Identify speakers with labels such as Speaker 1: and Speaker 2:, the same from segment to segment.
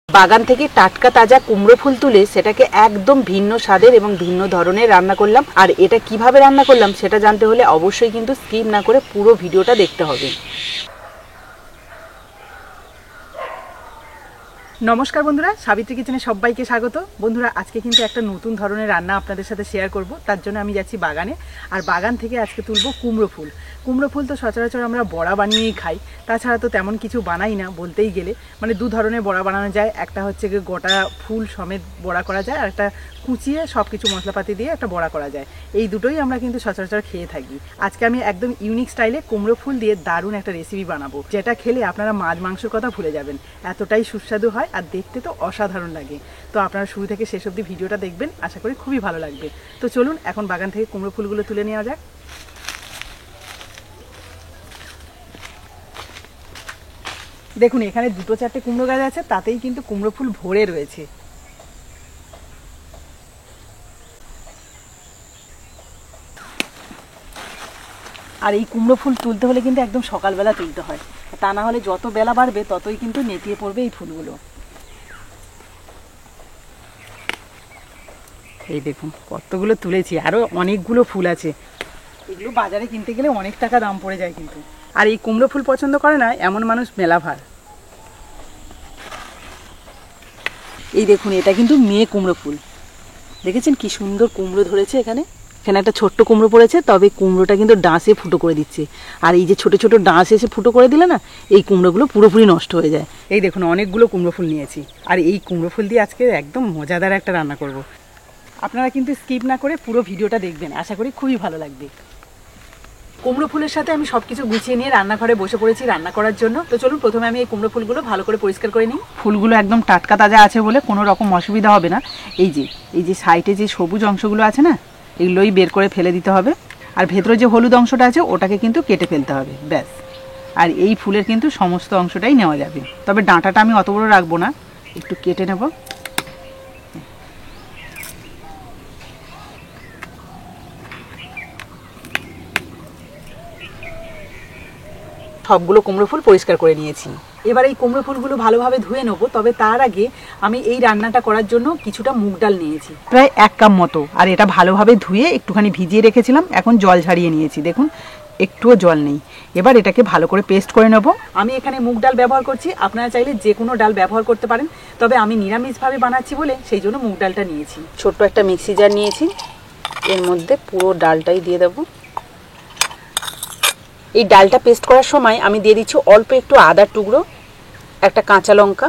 Speaker 1: বাগান থেকে টাটকা তাজা কুমড়ো ফুল তুলে সেটাকে একদম ভিন্ন স্বাদের এবং ভিন্ন ধরনের রান্না করলাম। আর এটা কিভাবে রান্না করলাম সেটা জানতে হলে অবশ্যই কিন্তু স্কিপ না করে পুরো ভিডিওটা দেখতে হবে। নমস্কার বন্ধুরা, সাবিত্রী কিচেনে সবাইকে স্বাগত। বন্ধুরা, আজকে কিন্তু একটা নতুন ধরনের রান্না আপনাদের সাথে শেয়ার করব। তার জন্য আমি যাচ্ছি বাগানে, আর বাগান থেকে আজকে তুলবো কুমড়ো ফুল। কুমড়ো ফুল তো সচরাচর আমরা বড়া বানিয়েই খাই, তাছাড়া তো তেমন কিছু বানাই না বলতেই গেলে। মানে দু ধরনের বড়া বানানো যায়, একটা হচ্ছে গোটা ফুল সমেত বড়া করা যায়, আর একটা কুচিয়ে সব কিছু মশলাপাতি দিয়ে একটা বড়া করা যায়। এই দুটোই আমরা কিন্তু সচরাচর খেয়ে থাকি। আজকে আমি একদম ইউনিক স্টাইলে কুমড়ো ফুল দিয়ে দারুণ একটা রেসিপি বানাবো, যেটা খেলে আপনারা মাছ মাংসের কথা ভুলে যাবেন। এতটাই সুস্বাদু হয় আর দেখতে তো অসাধারণ লাগে। তো আপনারা শুরু থেকে শেষ অবধি ভিডিওটা দেখবেন, আশা করি খুবই ভালো লাগবে। তো চলুন এখন বাগান থেকে কুমড়ো ফুলগুলো তুলে নেওয়া যাক। দেখুন, এখানে দুটো চারটে কুমড়ো গাছ আছে, তাতেই কিন্তু কুমড়ো ফুল ভরে রয়েছে। আর এই কুমড়ো ফুল তুলতে হলে কিন্তু একদম সকালবেলা তুলতে হয়, তা না হলে যত বেলা বাড়বে ততই কিন্তু নেতিয়ে পড়বে এই ফুলগুলো। এই দেখুন কতগুলো তুলেছি, আরও অনেকগুলো ফুল আছে। এগুলো বাজারে কিনতে গেলে অনেক টাকা দাম পড়ে যায় কিন্তু। আর এই কুমড়ো ফুল পছন্দ করে না এমন মানুষ মেলা ভার। এই দেখুন, এটা কিন্তু মেয়ে কুমড়ো ফুল। দেখেছেন কি সুন্দর কুমড়ো ধরেছে। এখানে একটা ছোট্ট কুমড়ো পড়েছে, তবে কুমড়োটা কিন্তু ডাঁসে ফুটো করে দিচ্ছে। আর এই যে ছোট ছোট ডাঁস এসে ফুটো করে দিলে না, এই কুমড়োগুলো পুরোপুরি নষ্ট হয়ে যায়। এই দেখুন অনেকগুলো কুমড়ো ফুল নিয়েছি, আর এই কুমড়ো ফুল দিয়ে আজকে একদম মজাদার একটা রান্না করব। আপনারা কিন্তু স্কিপ না করে পুরো ভিডিওটা দেখবেন, আশা করি খুবই ভালো লাগবে। কুমড়ো ফুলের সাথে আমি সবকিছু গুছিয়ে নিয়ে রান্নাঘরে বসে পড়েছি রান্না করার জন্য। তো চলুন প্রথমে আমি এই কুমড়ো ফুলগুলো ভালো করে পরিষ্কার করে নিই। ফুলগুলো একদম টাটকা তাজা আছে বলে কোনো রকম অসুবিধা হবে না। এই যে সাইডে যে সবুজ অংশগুলো আছে না, এগুলোই বের করে ফেলে দিতে হবে। আর ভেতরে যে হলুদ অংশটা আছে ওটাকে কিন্তু কেটে ফেলতে হবে, ব্যাস। আর এই ফুলের কিন্তু সমস্ত অংশটাই নেওয়া যাবে, তবে ডাঁটাটা আমি অত বড় রাখবো না, একটু কেটে নেব। সবগুলো কুমড়ো ফুল পরিষ্কার করে নিয়েছি। এবার এই কুমড়ো ফুলগুলো ভালোভাবে ধুয়ে নেবো, তবে তার আগে আমি এই রান্নাটা করার জন্য কিছুটা মুগ ডাল নিয়েছি, প্রায় 1 কাপ মতো। আর এটা ভালোভাবে ধুয়ে একটুখানি ভিজিয়ে রেখেছিলাম, এখন জল ছাড়িয়ে নিয়েছি। দেখুন একটুও জল নেই। এবার এটাকে ভালো করে পেস্ট করে নেব। আমি এখানে মুগ ডাল ব্যবহার করছি, আপনারা চাইলে যে কোনো ডাল ব্যবহার করতে পারেন, তবে আমি নিরামিষভাবে বানাচ্ছি বলে সেই জন্য মুগ ডালটা নিয়েছি। ছোট্ট একটা মিক্সি জার নিয়েছি, এর মধ্যে পুরো ডালটাই দিয়ে দেবো। এই ডালটা পেস্ট করার সময় আমি দিয়ে দিচ্ছি অল্প একটু আদার টুকরো, একটা কাঁচা লঙ্কা,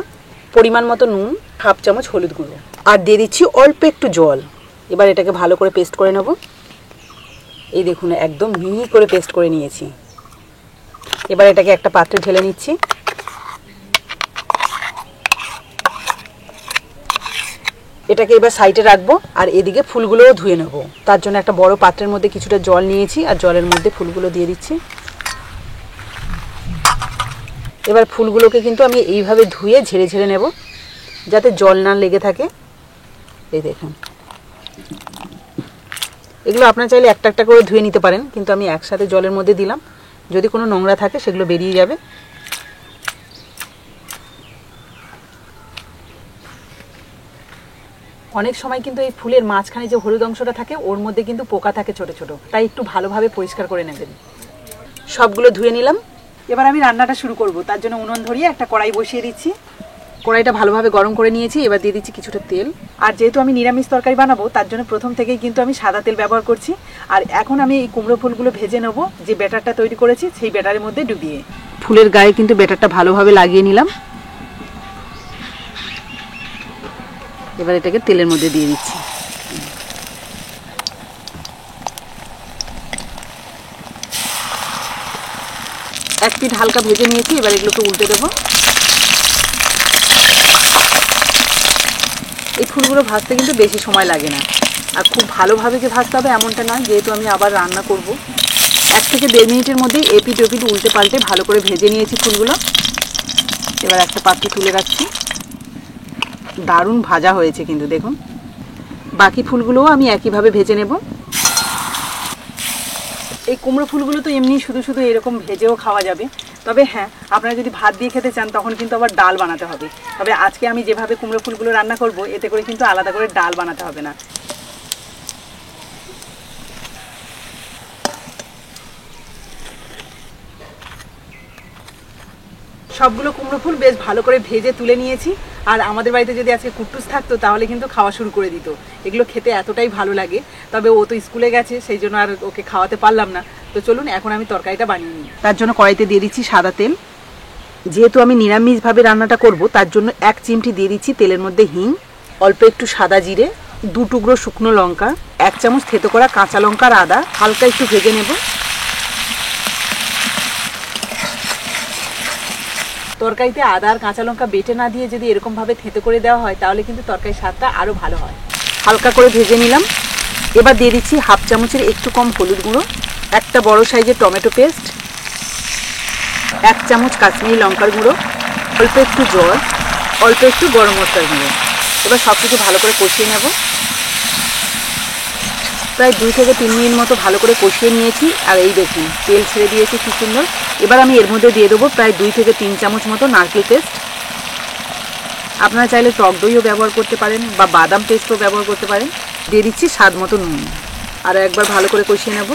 Speaker 1: পরিমাণ মতো নুন, 1/2 চামচ হলুদ গুঁড়ো, আর দিয়ে দিচ্ছি অল্প একটু জল। এবার এটাকে ভালো করে পেস্ট করে নেব। এই দেখুন একদম মিহি করে পেস্ট করে নিয়েছি। এবার এটাকে একটা পাত্রে ঢেলে নিচ্ছি। এটাকে এবার সাইডে রাখবো, আর এদিকে ফুলগুলোও ধুয়ে নেব। তার জন্য একটা বড় পাত্রের মধ্যে কিছুটা জল নিয়েছি, আর জলের মধ্যে ফুলগুলো দিয়ে দিচ্ছি। এবার ফুলগুলোকে কিন্তু আমি এইভাবে ধুয়ে ঝেড়ে ঝেড়ে নেব, যাতে জল না লেগে থাকে। এই দেখুন, এগুলো আপনারা চাইলে একটা একটা করে ধুয়ে নিতে পারেন, কিন্তু আমি একসাথে জলের মধ্যে দিলাম, যদি কোনো নোংরা থাকে সেগুলো বেরিয়ে যাবে। অনেক সময় কিন্তু এই ফুলের মাঝখানে যে হলুদ অংশটা থাকে ওর মধ্যে কিন্তু পোকা থাকে ছোট ছোট, তাই একটু ভালোভাবে পরিষ্কার করে নেবেন। সবগুলো ধুয়ে নিলাম। এবার আমি রান্নাটা শুরু করব। তার জন্য উনুন ধরিয়ে একটা কড়াই বসিয়ে দিচ্ছি। কড়াইটা ভালোভাবে গরম করে নিয়েছি, এবার দিয়ে দিচ্ছি কিছুটা তেল। আর যেহেতু আমি নিরামিষ তরকারি বানাবো, তার জন্য প্রথম থেকেই কিন্তু আমি সাদা তেল ব্যবহার করছি। আর এখন আমি এই কুমড়ো ফুলগুলো ভেজে নেবো, যে ব্যাটারটা তৈরি করেছি সেই ব্যাটারের মধ্যে ডুবিয়ে। ফুলের গায়ে কিন্তু ব্যাটারটা ভালোভাবে লাগিয়ে নিলাম। এবার এটাকে তেলের মধ্যে দিয়ে দিচ্ছি। এক পিঠ হালকা ভেজে নিয়েছি, এবার এগুলোকে উল্টে দেবো। এই ফুলগুলো ভাজতে কিন্তু বেশি সময় লাগে না, আর খুব ভালোভাবে যে ভাজতে হবে এমনটা নয়, যেহেতু আমি আবার রান্না করব। 1 থেকে 1.5 মিনিটের মধ্যেই এপিঠ ওপিঠ উল্টে পাল্টে ভালো করে ভেজে নিয়েছি ফুলগুলো। এবার একটা পাত্রে তুলে রাখছি। দারুণ ভাজা হয়েছে কিন্তু দেখুন। বাকি ফুলগুলোও আমি একইভাবে ভেজে নেব। এই কুমড়ো ফুলগুলো তো এমনি শুধু শুধু এরকম ভেজেও খাওয়া যাবে, তবে হ্যাঁ, আপনারা যদি ভাত দিয়ে খেতে চান তখন কিন্তু আবার ডাল বানাতে হবে। তবে আজকে আমি যেভাবে কুমড়ো ফুলগুলো রান্না করব, এতে করে কিন্তু আলাদা করে ডাল বানাতে হবে না। সবগুলো কুমড়ো ফুল বেশ ভালো করে ভেজে তুলে নিয়েছি। আর আমাদের বাড়িতে যদি আজকে কুট্টুস থাকতো তাহলে কিন্তু খাওয়া শুরু করে দিত। এগুলো খেতে এতটাই ভালো লাগে। তবে ও তো স্কুলে গেছে, সেই জন্য আর ওকে খাওয়াতে পারলাম না। তো চলুন এখন আমি তরকারিটা বানিয়ে নিই। তার জন্য কড়াইতে দিয়ে দিচ্ছি সাদা তেল। যেহেতু আমি নিরামিষভাবে রান্নাটা করব, তার জন্য 1 চিমটি দিয়ে দিচ্ছি তেলের মধ্যে হিং, অল্প একটু সাদা জিরে, 2 টুকরো শুকনো লঙ্কা, 1 চামচ থেতো করা কাঁচা লঙ্কা আর আদা হালকা একটু ভেজে নেব। তরকারিতে আদা আর কাঁচা লঙ্কা বেটে না দিয়ে যদি এরকমভাবে থেতো করে দেওয়া হয় তাহলে কিন্তু তরকারির স্বাদটা আরও ভালো হয়। হালকা করে ভেজে নিলাম। এবার দিয়ে দিচ্ছি 1/2 চামচের একটু কম হলুদ গুঁড়ো, একটা বড় সাইজের টমেটো পেস্ট, 1 চামচ কাশ্মীরি লঙ্কার গুঁড়ো, অল্প একটু জল, অল্প একটু গরম মশলার গুঁড়ো। এবার সব কিছু ভালো করে কষিয়ে নেব। প্রায় 2 থেকে 3 মিনিট মতো ভালো করে কষিয়ে নিয়েছি। আর এই দেখুন তেল ছেড়ে দিয়েছি কি সুন্দর। এবার আমি এর মধ্যে দিয়ে দেবো প্রায় 2 থেকে 3 চামচ মতো নারকেল পেস্ট। আপনারা চাইলে টক দইও ব্যবহার করতে পারেন বা বাদাম পেস্টও ব্যবহার করতে পারেন। দিয়ে দিচ্ছি স্বাদ মতো নুন। আর একবার ভালো করে কষিয়ে নেব।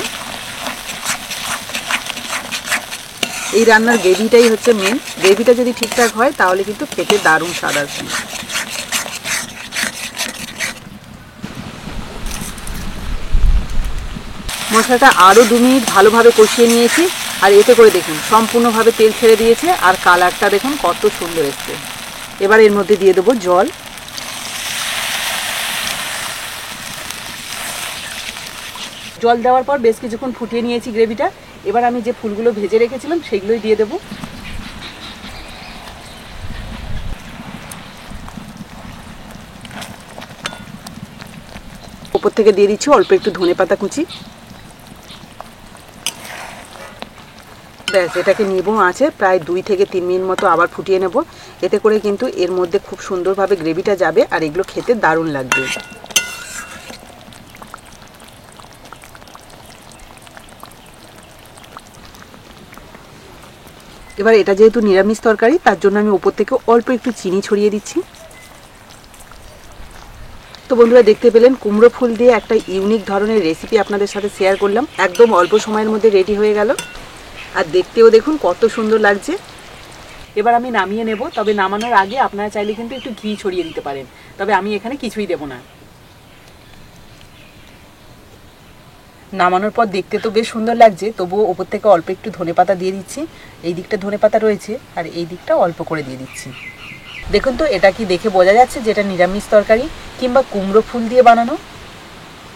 Speaker 1: এই রান্নার গ্রেভিটাই হচ্ছে মেন। গ্রেভিটা যদি ঠিকঠাক হয় তাহলে কিন্তু খেতে দারুণ স্বাদ আসবে। মশলাটা আরও 2 মিনিট ভালোভাবে কষিয়ে নিয়েছি। আর এতে করে দেখুন সম্পূর্ণভাবে তেল ছেড়ে দিয়েছে আর কালারটা দেখুন কত সুন্দর এসছে। এবার এর মধ্যে দিয়ে দেবো জল। জল দেওয়ার পর বেশ কিছুক্ষণ ফুটিয়ে নিয়েছি গ্রেভিটা। এবার আমি যে ফুলগুলো ভেজে রেখেছিলাম সেগুলোই দিয়ে দেবো। ওপর থেকে দিয়ে দিচ্ছি অল্প একটু ধনেপাতা কুচি। ব্যাস, এটাকে নিবো আছে প্রায় 2 থেকে 3 মিনিট মতো আবার ফুটিয়ে নেব। এতে করে কিন্তু এর মধ্যে খুব সুন্দরভাবে গ্রেভিটা যাবে আর এগুলো খেতে দারুণ লাগবে। এবার এটা যেহেতু নিরামিষ তরকারি, তার জন্য আমি ওপর থেকে অল্প একটু চিনি ছড়িয়ে দিচ্ছি। তো বন্ধুরা দেখতে পেলেন কুমড়ো ফুল দিয়ে একটা ইউনিক ধরনের রেসিপি আপনাদের সাথে শেয়ার করলাম। একদম অল্প সময়ের মধ্যে রেডি হয়ে গেল। আর দেখতেও দেখুন কত সুন্দর লাগছে। এবার আমি নামিয়ে নেব। তবে নামানোর আগে আপনারা চাইলে কিন্তু একটু ঘি ছড়িয়ে দিতে পারেন। তবে আমি এখানে কিছুই দেব না। নামানোর পর দেখতে তো বেশ সুন্দর লাগছে, তবুও ওপর থেকে অল্প একটু ধনেপাতা দিয়ে দিচ্ছি। এই দিকটা ধনেপাতা রয়েছে আর এই দিকটা অল্প করে দিয়ে দিচ্ছি। দেখুন তো এটা কি দেখে বোঝা যাচ্ছে যে এটা নিরামিষ তরকারি কিংবা কুমড়ো ফুল দিয়ে বানানো।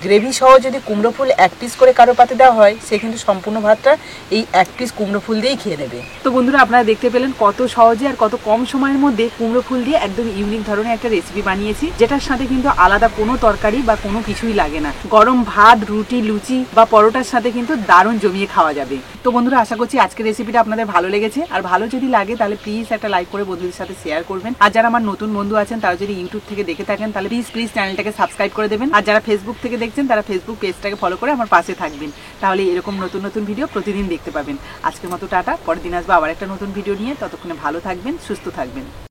Speaker 1: গ্রেভি সহ যদি কুমড়ো ফুল 1 পিস করে কারো পাতে দেওয়া হয়, সে কিন্তু সম্পূর্ণ ভাতটা এই 1 পিস কুমড়ো ফুল দিয়েই খেয়ে নেবে। তো বন্ধুরা আপনারা দেখতে পেলেন কত সহজে আর কত কম সময়ের মধ্যে কুমড়ো ফুল দিয়ে একদম ইউনিক ধরনের একটা রেসিপি বানিয়েছি, যেটার সাথে কিন্তু আলাদা কোনো তরকারি বা কোনো কিছুই লাগে না। গরম ভাত, রুটি, লুচি বা পরোটার সাথে কিন্তু দারুণ জমিয়ে খাওয়া যাবে। তো বন্ধুরা আশা করছি আজকের রেসিপিটা আপনাদের ভালো লেগেছে। আর ভালো যদি লাগে তাহলে প্লিজ একটা লাইক করে বন্ধুদের সাথে শেয়ার করবেন। আর যারা আমার নতুন বন্ধু আছেন তারা যদি ইউটিউব থেকে দেখে থাকেন তাহলে প্লিজ চ্যানেলটাকে সাবস্ক্রাইব করে দেবেন। আর যারা ফেসবুক থেকে দেখছেন তারা ফেসবুক পেজটাকে ফলো করে আমার পাশে থাকবেন। তাহলে এরকম নতুন নতুন ভিডিও প্রতিদিন দেখতে পাবেন। আজকের মতো টাটা, পরের দিন আসবো আবার একটা নতুন ভিডিও নিয়ে। ততক্ষণে ভালো থাকবেন, সুস্থ থাকবেন।